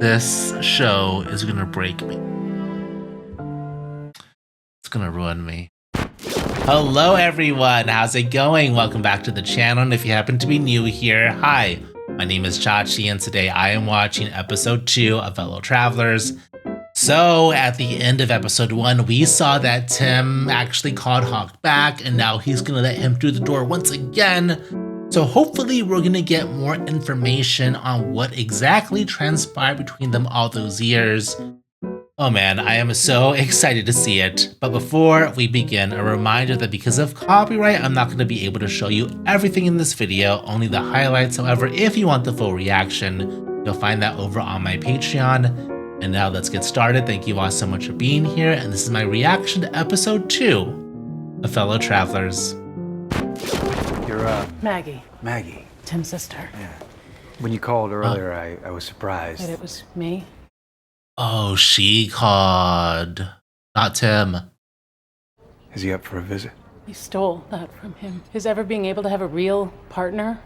This show is gonna break me. It's gonna ruin me. Hello everyone, how's it going? Welcome back to the channel, and if you happen to be new here, hi. My name is Chachi, and today I am watching episode 2 of Fellow Travelers. So, at the end of episode 1, we saw that Tim actually called Hawk back, and now he's gonna let him through the door once again. So hopefully we're gonna get more information on what exactly transpired between them all those years. Oh man, I am so excited to see it. But before we begin, a reminder that because of copyright, I'm not going to be able to show you everything in this video, only the highlights. However, if you want the full reaction, you'll find that over on my Patreon. And now let's get started. Thank you all so much for being here. And this is my reaction to episode 2 of Fellow Travelers. You're, Maggie. Maggie. Tim's sister. Yeah. When you called earlier, I was surprised. That it was me? Oh, she called. Not Tim. Is he up for a visit? I stole that from him. His ever being able to have a real partner.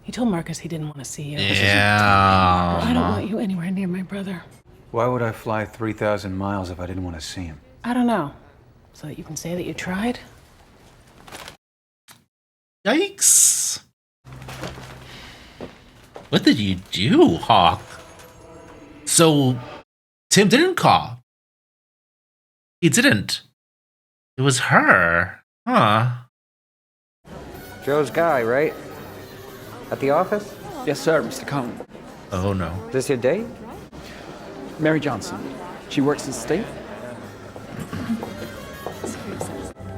He told Marcus he didn't want to see you. Yeah. I don't want you anywhere near my brother. Why would I fly 3,000 miles if I didn't want to see him? I don't know. So that you can say that you tried? Yikes. What did you do, Hawk? So, Tim didn't call. He didn't. It was her. Huh. Joe's guy, right? At the office? Yes, sir, Mr. Cohn. Oh, no. Is this your date? Mary Johnson. She works in the state.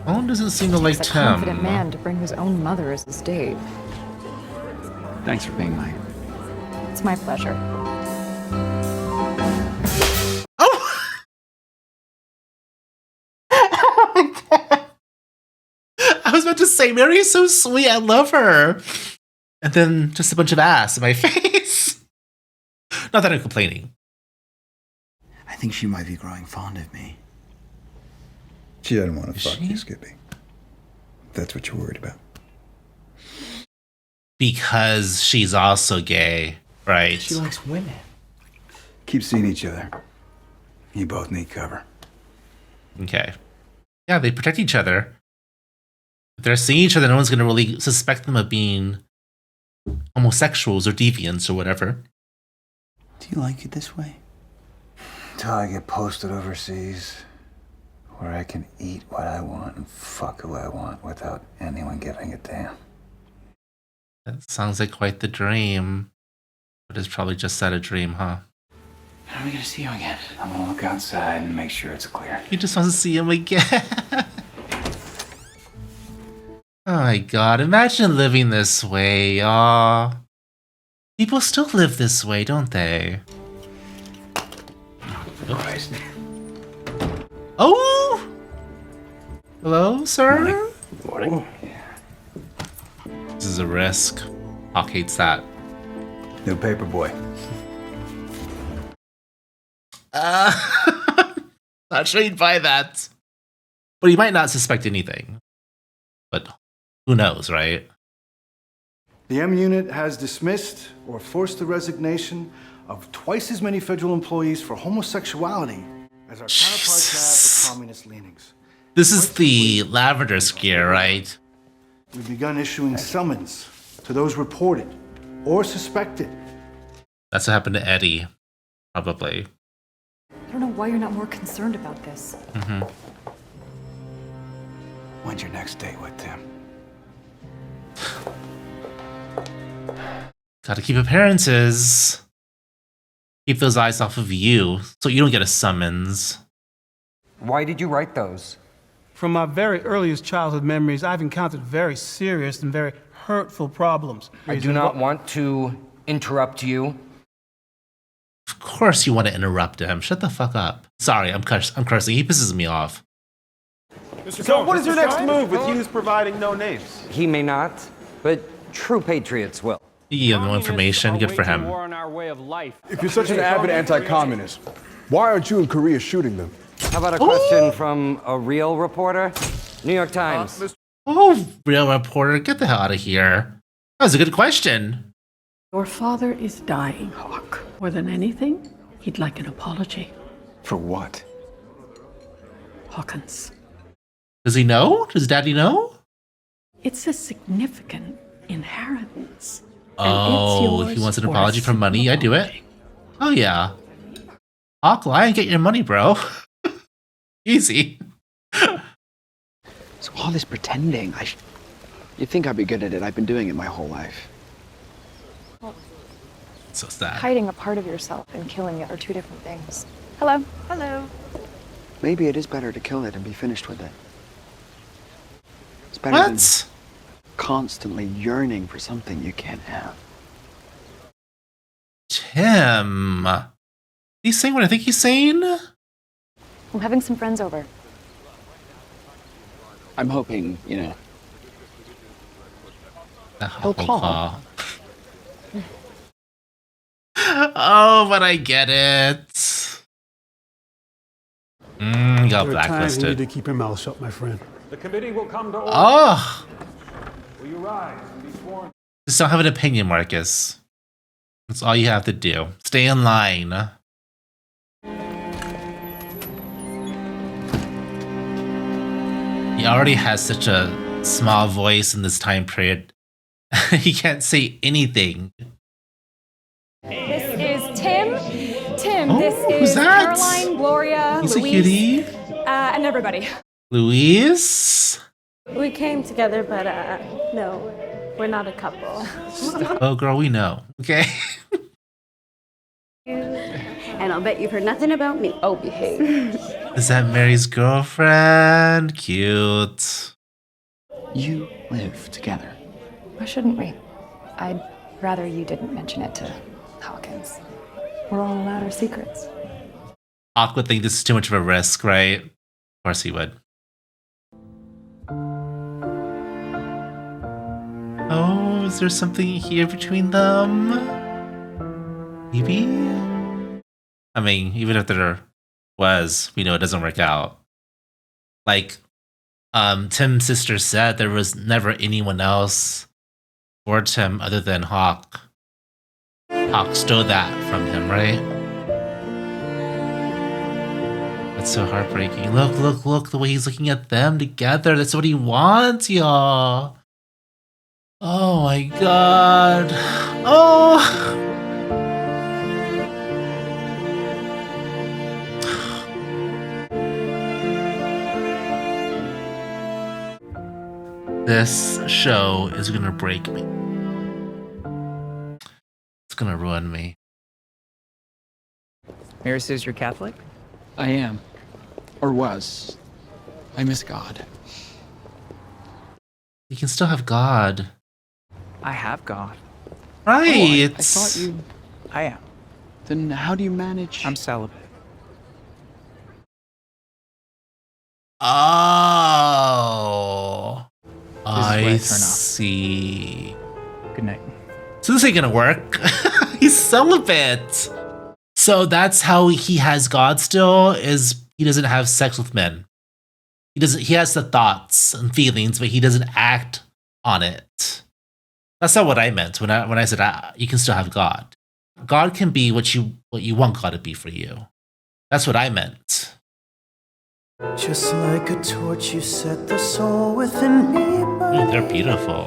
Owen doesn't seem to like He's a Tim. confident man to bring his own mother as his date. Thanks for being mine. It's my pleasure. Oh! Oh my god. I was about to say, Mary is so sweet. I love her. And then just a bunch of ass in my face. Not that I'm complaining. I think she might be growing fond of me. She doesn't want to fuck you, Skippy. That's what you're worried about. Because she's also gay, right? She likes women. Keep seeing each other. You both need cover. Okay. Yeah, they protect each other. If they're seeing each other, no one's going to really suspect them of being homosexuals or deviants or whatever. Do you like it this way? Until I get posted overseas, where I can eat what I want and fuck who I want without anyone giving a damn. That sounds like quite the dream. But it's probably just that a dream, huh? When are we gonna see you again? I'm gonna look outside and make sure it's clear. He just wants to see him again. Oh my god, imagine living this way, y'all. People still live this way, don't they? Christ. Oh! Hello, sir? Morning. This is a risk. Hawk hates that. New paper boy. Not sure he'd buy that. But he might not suspect anything. But who knows, right? The M Unit has dismissed or forced the resignation of twice as many federal employees for homosexuality as our counterparts have for communist leanings. This is the lavender scare, right? We've begun issuing summons to those reported or suspected. That's what happened to Eddie, probably. I don't know why you're not more concerned about this. When's your next date with Tim? Gotta keep appearances. Keep those eyes off of you, so you don't get a summons. Why did you write those? From my very earliest childhood memories, I've encountered very serious and very hurtful problems. I do not want to interrupt you. Of course you want to interrupt him. Shut the fuck up. Sorry, I'm cursing. He pisses me off. So what is your next move with Hughes providing no names? He may not, but true patriots will. You have no information. Good for him. If you're such an avid anti-communist, why aren't you in Korea shooting them? How about a question from a real reporter? New York Times. Oh, real reporter, get the hell out of here. That was a good question. Your father is dying, Hawk. More than anything, he'd like an apology. For what? Hawkins. Does he know? Does Daddy know? It's a significant inheritance. Oh, he wants an apology for money. I do it. Oh yeah. Hawk, lie and get your money, bro. Easy. So all this pretending, you'd think I'd be good at it. I've been doing it my whole life. So sad. Hiding a part of yourself and killing it are two different things. Hello. Hello. Maybe it is better to kill it and be finished with it. It's better than constantly yearning for something you can't have. Tim. He's saying what I think he's saying? I'm having some friends over. I'm hoping, you know. He'll call. Oh, but I get it. Got blacklisted. You need to keep your mouth shut, my friend. The committee will come to order. Oh! Will you rise and be sworn? Just don't have an opinion, Marcus. That's all you have to do. Stay in line. He already has such a small voice in this time period. He can't say anything. This is Tim. Tim, Oh, this who's is that? Caroline, Gloria, He's Louise, a cutie. and everybody. Louise? We came together, but no, we're not a couple. Oh, girl, we know. Okay. And I'll bet you've heard nothing about me. Oh, behave. Is that Mary's girlfriend? Cute. You live together. Why shouldn't we? I'd rather you didn't mention it to Hawkins. We're all allowed our secrets. Hawk would think this is too much of a risk, right? Of course he would. Oh, is there something here between them? Maybe? I mean, even if there was, we know it doesn't work out. Like, Tim's sister said there was never anyone else for Tim other than Hawk. Hawk stole that from him, right? That's so heartbreaking. Look, the way he's looking at them together. That's what he wants, y'all. Oh my god. Oh! This show is gonna break me. It's gonna ruin me. Mary says you're Catholic? I am. Or was. I miss God. You can still have God. I have God. Right. Oh, I thought you... I am. Then how do you manage... I'm celibate. Oh. I turn see. Good night. So this ain't gonna work. He's celibate. So that's how he has God still, is he doesn't have sex with men. He has the thoughts and feelings, but he doesn't act on it. That's not what I meant when I said you can still have God. God can be what you want God to be for you. That's what I meant. Just like a torch, you set the soul within me. They're beautiful.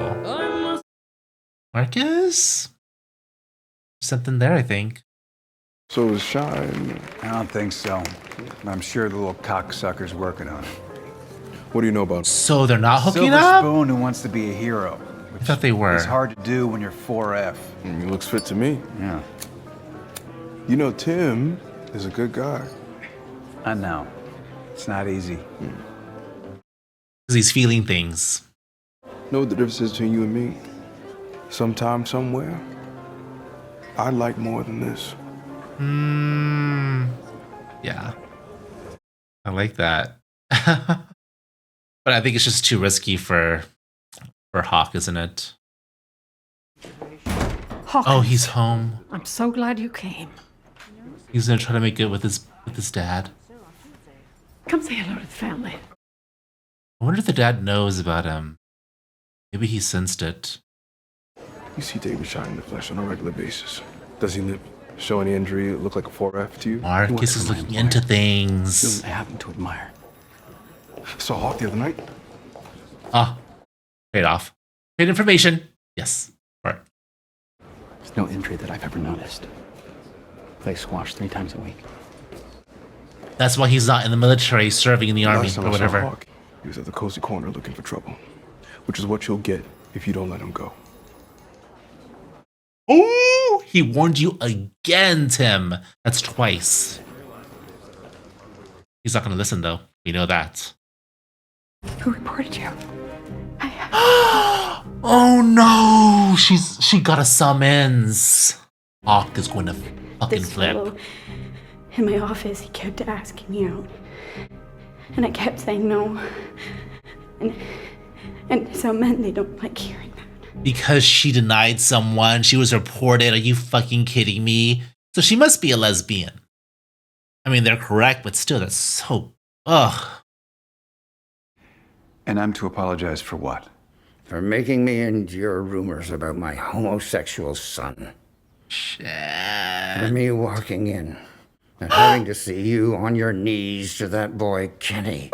Marcus? Something there, I think. So is Shine? I don't think so. I'm sure the little cocksucker's working on it. What do you know about? So they're not hooking Silver up? Spoon who wants to be a hero. I thought they were. It's hard to do when you're 4F. He looks fit to me. Yeah. You know, Tim is a good guy. I know. It's not easy. Because he's feeling things. Know what the difference is between you and me? Sometime, somewhere, I'd like more than this. Yeah. I like that. But I think it's just too risky for Hawk, isn't it? Hawkins. Oh, he's home. I'm so glad you came. He's gonna try to make it with his dad. Come say hello to the family. I wonder if the dad knows about him. Maybe he sensed it. You see David Shine in the flesh on a regular basis. Does he live Show any injury look like a 4F to you? Marcus is looking into things. I happen to admire. Saw Hawk the other night. Ah, paid off. Paid information. Yes. All right. There's no injury that I've ever noticed. Play squash 3 times a week. That's why he's not in the military, serving in the army Last time or I saw whatever. Hawk, he was at the cozy corner looking for trouble, which is what you'll get if you don't let him go. Oh, he warned you again, Tim. That's twice. He's not going to listen, though. We know that. Who reported you? Oh no! She got a summons. Hawk is going to fucking This flip. fellow in my office, he kept asking me out. And I kept saying no. And some men, they don't like hearing that. Because she denied someone, she was reported. Are you fucking kidding me? So she must be a lesbian. I mean, they're correct, but still, that's so... Ugh. And I'm to apologize for what? For making me endure rumors about my homosexual son. Shit. For me walking in and having to see you on your knees to that boy, Kenny.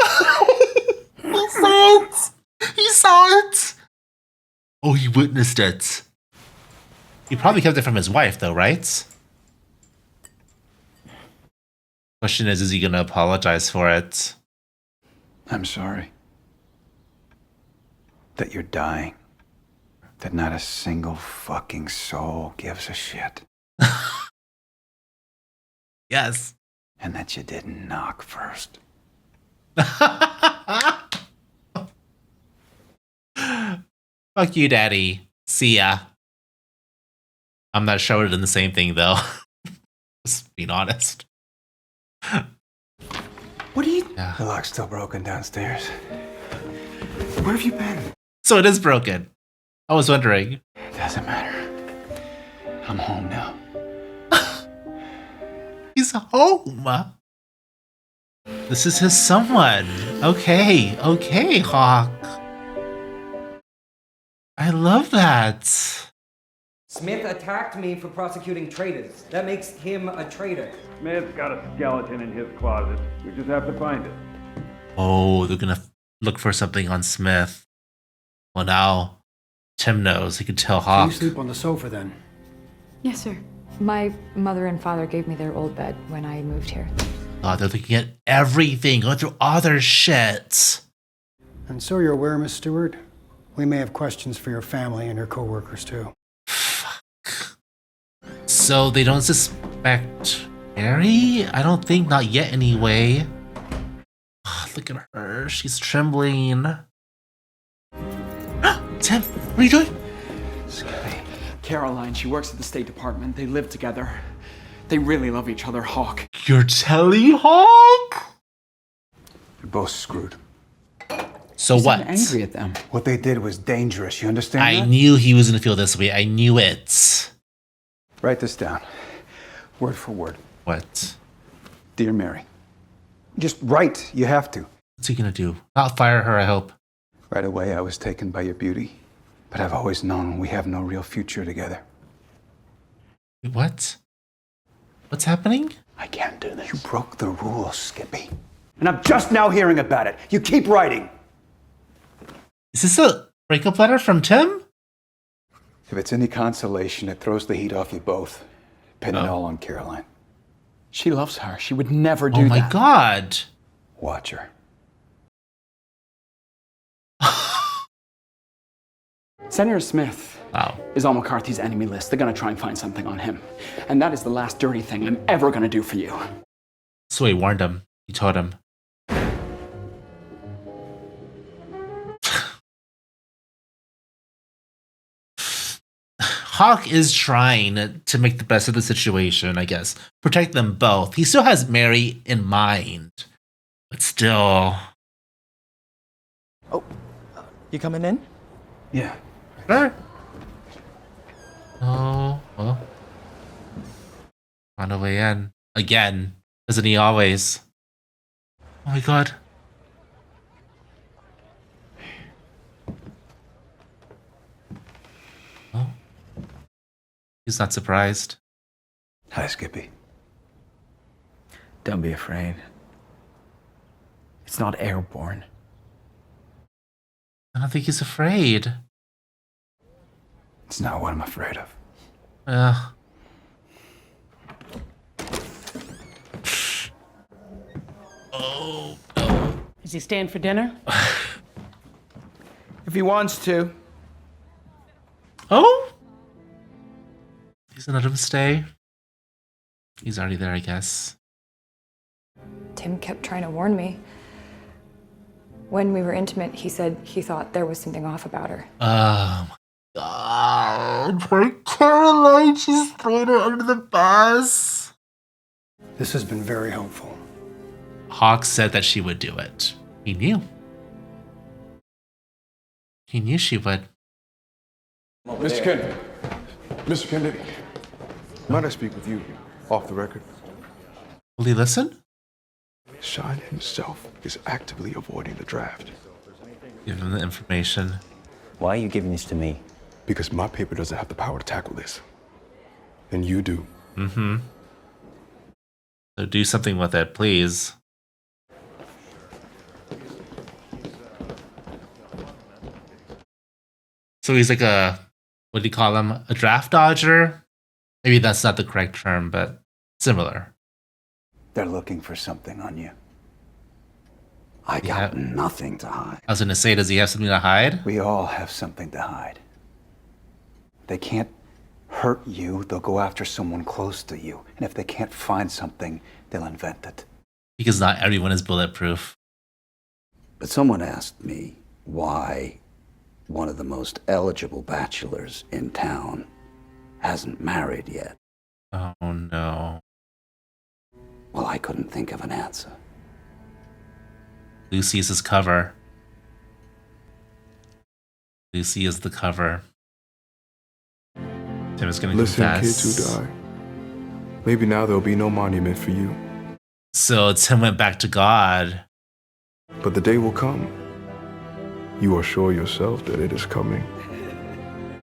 He saw it! He saw it! Oh, he witnessed it. He probably kept it from his wife, though, right? Question is he gonna apologize for it? I'm sorry. That you're dying. That not a single fucking soul gives a shit. Yes. And that you didn't knock first. Fuck you, Daddy. See ya. I'm not sure we're doing the same thing, though. Just being honest. What are you... Yeah. The lock's still broken downstairs. Where have you been? So it is broken. I was wondering. Doesn't matter. I'm home now. He's home. This is his someone. Okay, okay, Hawk. I love that. Smith attacked me for prosecuting traitors. That makes him a traitor. Smith's got a skeleton in his closet. We just have to find it. Oh, they're gonna look for something on Smith. Well, now Tim knows. He could tell Can Hawk. you sleep on the sofa then? Yes, sir. My mother and father gave me their old bed when I moved here. Oh, they're looking at everything, going through all their shit. And so you're aware, Miss Stewart, we may have questions for your family and your co-workers too. So they don't suspect Mary? I don't think, not yet anyway. Look at her, she's trembling. Tim, what are you doing? Caroline, she works at the State Department. They live together. They really love each other, Hawk. You're telling Hawk? They're both screwed. So You what? sound angry at them. What they did was dangerous, you understand I that? knew he was gonna feel this way. I knew it. Write this down. Word for word. What? Dear Mary. Just write. You have to. What's he gonna do? Not fire her, I hope. Right away, I was taken by your beauty. But I've always known we have no real future together. Wait, what? What's happening? I can't do this. You broke the rules, Skippy. And I'm just now hearing about it. You keep writing. Is this a breakup letter from Tim? If it's any consolation, it throws the heat off you both. Pin it all on Caroline. She loves her. She would never do Oh my that. god. Watch her. Senator Smith Wow. is on McCarthy's enemy list. They're gonna try and find something on him. And that is the last dirty thing I'm ever gonna do for you. So he warned him. He told him. Hawk is trying to make the best of the situation, I guess. Protect them both. He still has Mary in mind. But still. You coming in? Yeah. Sure. Oh, well. On the way in. Again. Doesn't he always? Oh my god. Oh. He's not surprised. Hi, Skippy. Don't be afraid. It's not airborne. I don't think he's afraid. It's not what I'm afraid of. Oh. Is he staying for dinner? If he wants to. Oh? He's gonna let him stay. He's already there, I guess. Tim kept trying to warn me. When we were intimate, he said he thought there was something off about her. Oh my god. Poor Caroline, she's throwing her under the bus. This has been very helpful. Hawk said that she would do it. He knew. He knew she would. Mr. Kennedy. Mr. Kennedy. Might I speak with you off the record? Will he listen? Shine himself is actively avoiding the draft. Give him the information. Why are you giving this to me? Because my paper doesn't have the power to tackle this. And you do. Mm-hmm. So do something with it, please. So he's like a, what do you call him? A draft dodger? Maybe that's not the correct term, but similar. They're looking for something on you. I got nothing to hide. I was going to say, does he have something to hide? We all have something to hide. They can't hurt you, they'll go after someone close to you. And if they can't find something, they'll invent it. Because not everyone is bulletproof. But someone asked me why one of the most eligible bachelors in town hasn't married yet. Oh no. Well, I couldn't think of an answer. Lucy is his cover. Lucy is the cover. Tim is going to Listen, confess. kids who die. Maybe now there'll be no monument for you. So Tim went back to God. But the day will come. You assure yourself that it is coming.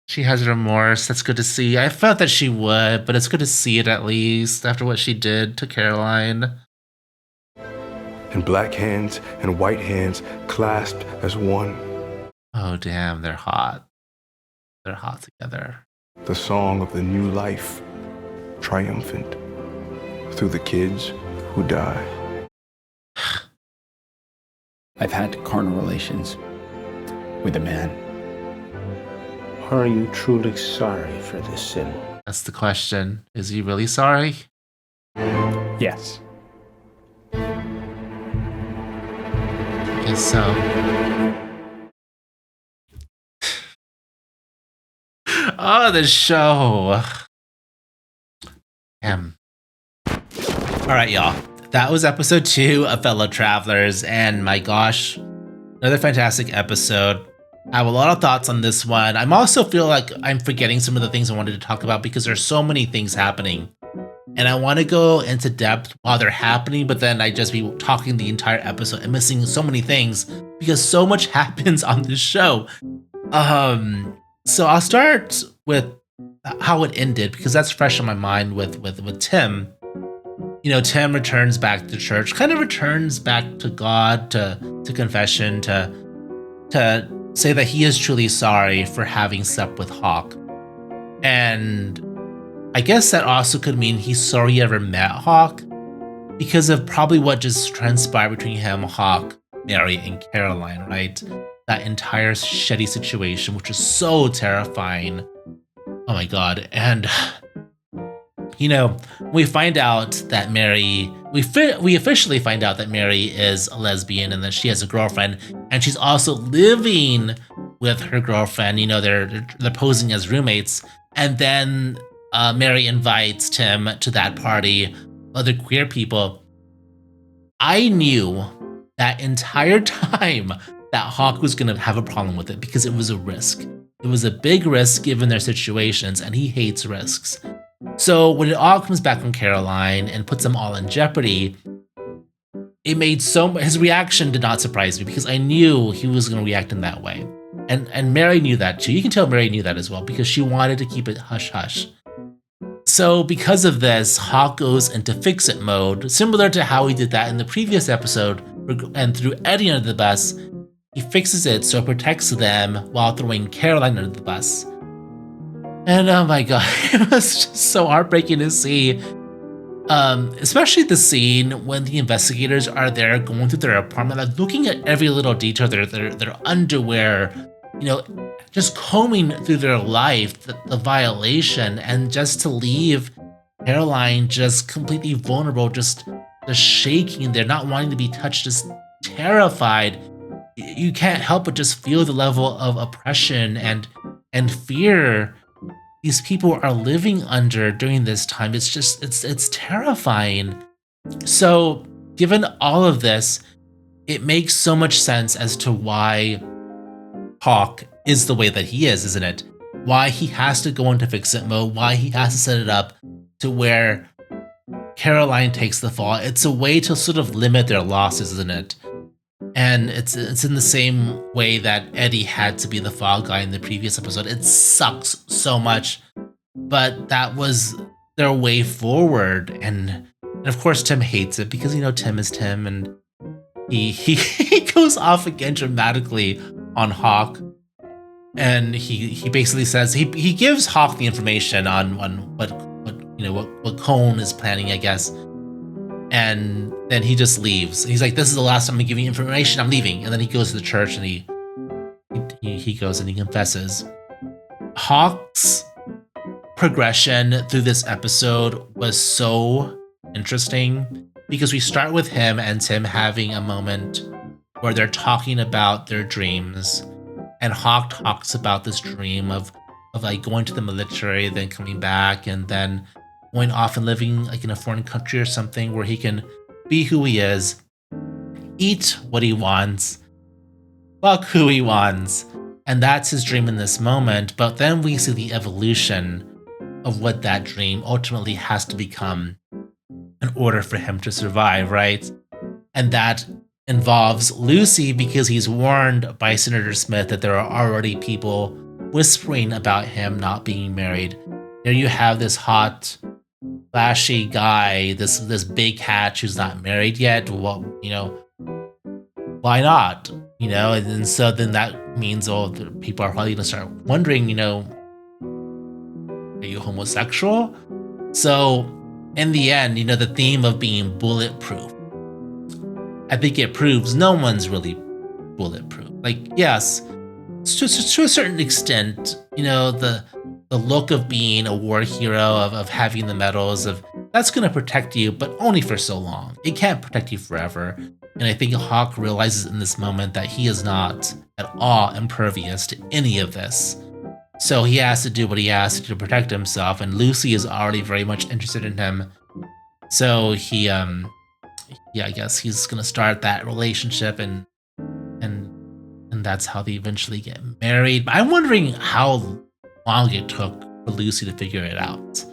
She has remorse. That's good to see. I felt that she would, but it's good to see it at least after what she did to Caroline. And black hands and white hands clasped as one. Oh, damn, they're hot. They're hot together. The song of the new life, triumphant through the kids who die. I've had carnal relations with a man. Are you truly sorry for this sin? That's the question. Is he really sorry? Yes. I guess so. Oh, the show. Damn. All right, y'all. That was episode 2 of Fellow Travelers, and my gosh, another fantastic episode. I have a lot of thoughts on this one. I also feel like I'm forgetting some of the things I wanted to talk about because there's so many things happening. And I want to go into depth while they're happening, but then I just be talking the entire episode and missing so many things because so much happens on this show. So I'll start with how it ended because that's fresh in my mind with Tim. You know, Tim returns back to church, kind of returns back to God, to confession, to say that he is truly sorry for having slept with Hawk. And I guess that also could mean he's sorry he ever met Hawk because of probably what just transpired between him, Hawk, Mary, and Caroline, right? That entire shitty situation, which is so terrifying. Oh my God. And, you know, we find out that Mary, we officially find out that Mary is a lesbian and that she has a girlfriend, and she's also living with her girlfriend. You know, they're posing as roommates, and then Mary invites Tim to that party, other queer people. I knew that entire time that Hawk was going to have a problem with it because it was a risk. It was a big risk given their situations, and he hates risks. So when it all comes back on Caroline and puts them all in jeopardy, it made his reaction did not surprise me because I knew he was going to react in that way. And Mary knew that too. You can tell Mary knew that as well because she wanted to keep it hush-hush. So because of this, Hawk goes into fix-it mode, similar to how he did that in the previous episode, and threw Eddie under the bus, he fixes it so it protects them while throwing Caroline under the bus. And oh my god, it was just so heartbreaking to see. Especially the scene when the investigators are there going through their apartment, like looking at every little detail, their underwear, you know, just combing through their life, the violation, and just to leave Caroline just completely vulnerable, just shaking there, not wanting to be touched, just terrified. You can't help but just feel the level of oppression and fear these people are living under during this time. It's just, it's terrifying. So given all of this, it makes so much sense as to why Hawk is the way that he is, isn't it? Why he has to go into fix-it mode, why he has to set it up to where Caroline takes the fall. It's a way to sort of limit their losses, isn't it? And it's in the same way that Eddie had to be the fall guy in the previous episode. It sucks so much, but that was their way forward. And of course Tim hates it because, you know, Tim is Tim, and he goes off again dramatically on Hawk. And he basically says he gives Hawk the information on what Cone is planning, I guess. And then he just leaves. He's like, this is the last time I'm giving you information, I'm leaving. And then he goes to the church and he goes and he confesses. Hawk's progression through this episode was so interesting because we start with him and Tim having a moment where they're talking about their dreams. And Hawk talks about this dream of like going to the military, then coming back, and then going off and living like in a foreign country or something where he can be who he is, eat what he wants, fuck who he wants. And that's his dream in this moment. But then we see the evolution of what that dream ultimately has to become in order for him to survive, right? And that involves Lucy because he's warned by Senator Smith that there are already people whispering about him not being married. There you have this hot, flashy guy, this big hatch who's not married yet. Well, you know, why not? You know, and so then that means the people are probably gonna start wondering, you know, are you homosexual? So in the end, you know, the theme of being bulletproof, I think it proves no one's really bulletproof. Like, yes, to a certain extent, you know, the look of being a war hero, of having the medals, that's going to protect you, but only for so long. It can't protect you forever. And I think Hawk realizes in this moment that he is not at all impervious to any of this. So he has to do what he has to do to protect himself, and Lucy is already very much interested in him. So he, I guess he's going to start that relationship, and that's how they eventually get married. But I'm wondering how long it took for Lucy to figure it out.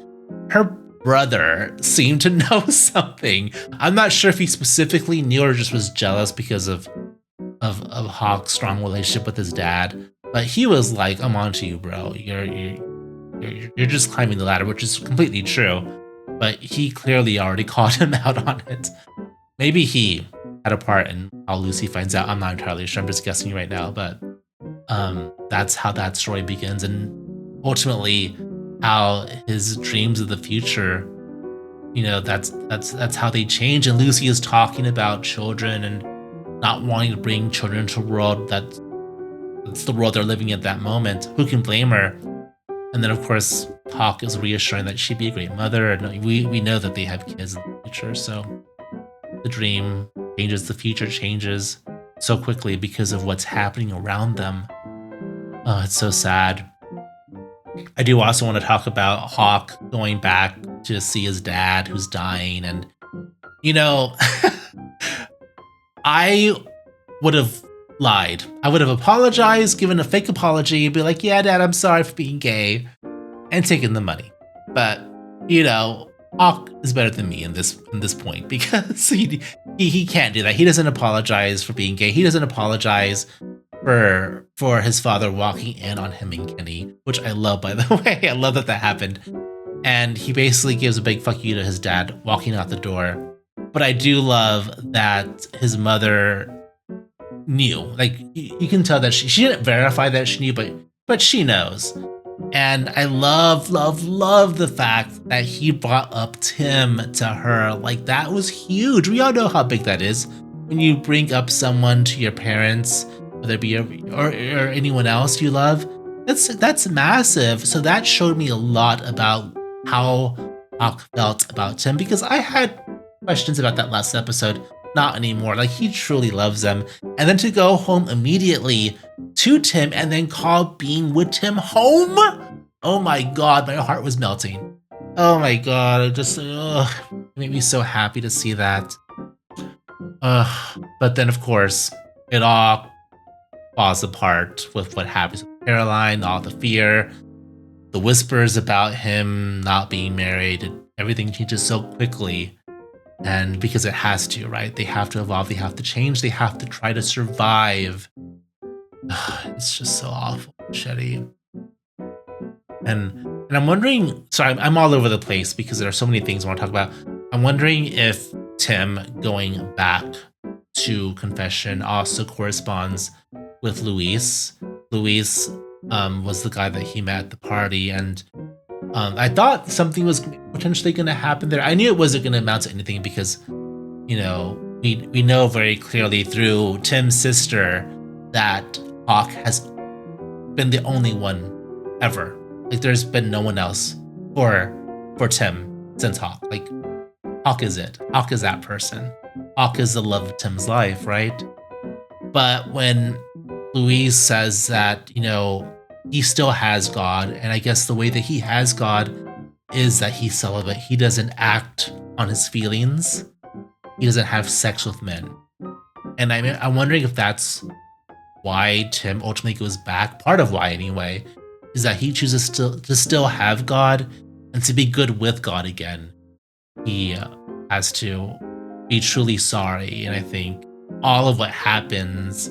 Her brother seemed to know something. I'm not sure if he specifically knew or just was jealous because of Hawk's strong relationship with his dad. But he was like, "I'm on to you, bro. You're just climbing the ladder," which is completely true. But he clearly already called him out on it. Maybe he had a part in how Lucy finds out. I'm not entirely sure. I'm just guessing right now. But that's how that story begins, and ultimately how his dreams of the future, you know, that's how they change. And Lucy is talking about children and not wanting to bring children into a world that's the world they're living at that moment. Who can blame her? And then of course Hawk is reassuring that she'd be a great mother, and we know that they have kids in the future. So the dream changes, the future changes so quickly because of what's happening around them. Oh, it's so sad. I do also want to talk about Hawk going back to see his dad who's dying. And, you know, I would have lied. I would have apologized, given a fake apology, be like, "Yeah, Dad, I'm sorry for being gay," and taken the money. But, you know, Hawk is better than me in this point, because he can't do that. He doesn't apologize for being gay. He doesn't apologize for his father walking in on him and Kenny, which I love, by the way. I love that happened. And he basically gives a big fuck you to his dad walking out the door. But I do love that his mother knew. Like, you can tell that she didn't verify that she knew, but she knows. And I love the fact that he brought up Tim to her. Like, that was huge. We all know how big that is. When you bring up someone to your parents, whether it be or anyone else you love, that's massive. So that showed me a lot about how Hawk felt about Tim, because I had questions about that last episode. Not anymore. Like, he truly loves them. And then to go home immediately to Tim and then call being with Tim home. Oh my God, my heart was melting. Oh my God, it made me so happy to see that. But then, of course, it all falls apart with what happens with Caroline, all the fear, the whispers about him not being married, and everything changes so quickly. And because it has to, right? They have to evolve, they have to change, they have to try to survive. It's just so awful, Shetty. And I'm wondering, sorry, I'm all over the place because there are so many things I want to talk about. I'm wondering if Tim going back to confession also corresponds with Luis. Luis was the guy that he met at the party, and I thought something was potentially going to happen there. I knew it wasn't going to amount to anything because, you know, we know very clearly through Tim's sister that Hawk has been the only one ever. Like, there's been no one else for Tim since Hawk. Like, Hawk is it. Hawk is that person. Hawk is the love of Tim's life, right? But when Louise says that, you know, he still has God, and I guess the way that he has God is that he's celibate. He doesn't act on his feelings. He doesn't have sex with men. And I'm wondering if that's why Tim ultimately goes back. Part of why, anyway, is that he chooses to still have God and to be good with God again. He has to be truly sorry, and I think all of what happens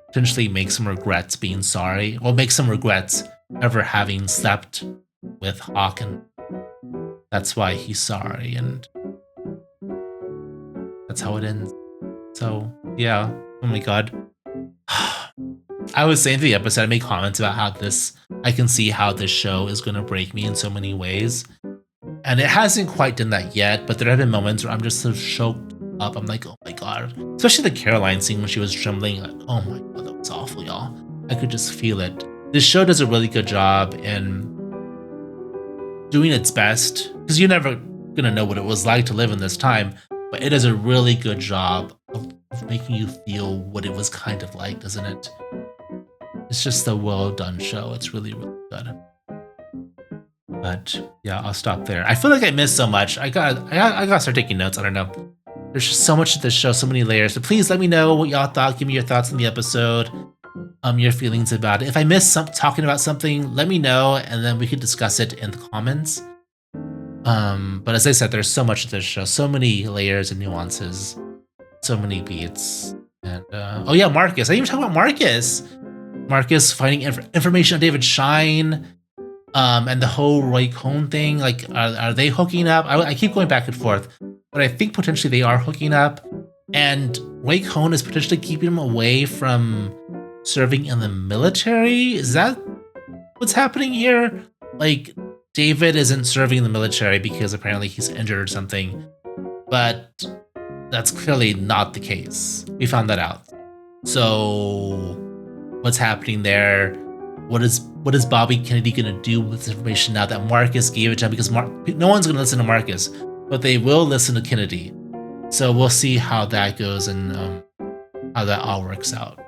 potentially makes him regret being sorry, or makes him regret ever having slept with Hawk, and that's why he's sorry, and that's how it ends. So, yeah. Oh my God. I was saying to the episode, I made comments about how I can see how this show is going to break me in so many ways. And it hasn't quite done that yet, but there have been moments where I'm just so choked up. I'm like, oh my God. Especially the Caroline scene when she was trembling. Like, oh my God, that was awful, y'all. I could just feel it. This show does a really good job in doing its best, because you're never going to know what it was like to live in this time, but it does a really good job of making you feel what it was kind of like, doesn't it? It's just a well done show. It's really, really good. But yeah, I'll stop there. I feel like I missed so much. I gotta start taking notes. I don't know. There's just so much to this show, so many layers. So please let me know what y'all thought. Give me your thoughts on the episode, your feelings about it. If I missed talking about something, let me know, and then we could discuss it in the comments. But as I said, there's so much to this show, so many layers and nuances, so many beats. And oh yeah, Marcus. I didn't even talk about Marcus. Marcus finding information on David Shine. And the whole Roy Cohn thing, like, are they hooking up? I keep going back and forth, but I think potentially they are hooking up, and Roy Cohn is potentially keeping him away from serving in the military. Is that what's happening here? Like, David isn't serving in the military because apparently he's injured or something, but that's clearly not the case. We found that out. So what's happening there? What is Bobby Kennedy going to do with this information now that Marcus gave it to him? Because no one's going to listen to Marcus, but they will listen to Kennedy. So we'll see how that goes and how that all works out.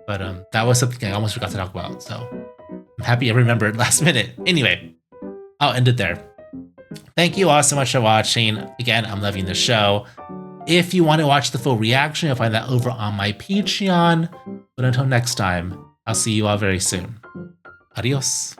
But that was something I almost forgot to talk about. So I'm happy I remembered last minute. Anyway, I'll end it there. Thank you all so much for watching. Again, I'm loving the show. If you want to watch the full reaction, you'll find that over on my Patreon. But until next time, I'll see you all very soon. Adios.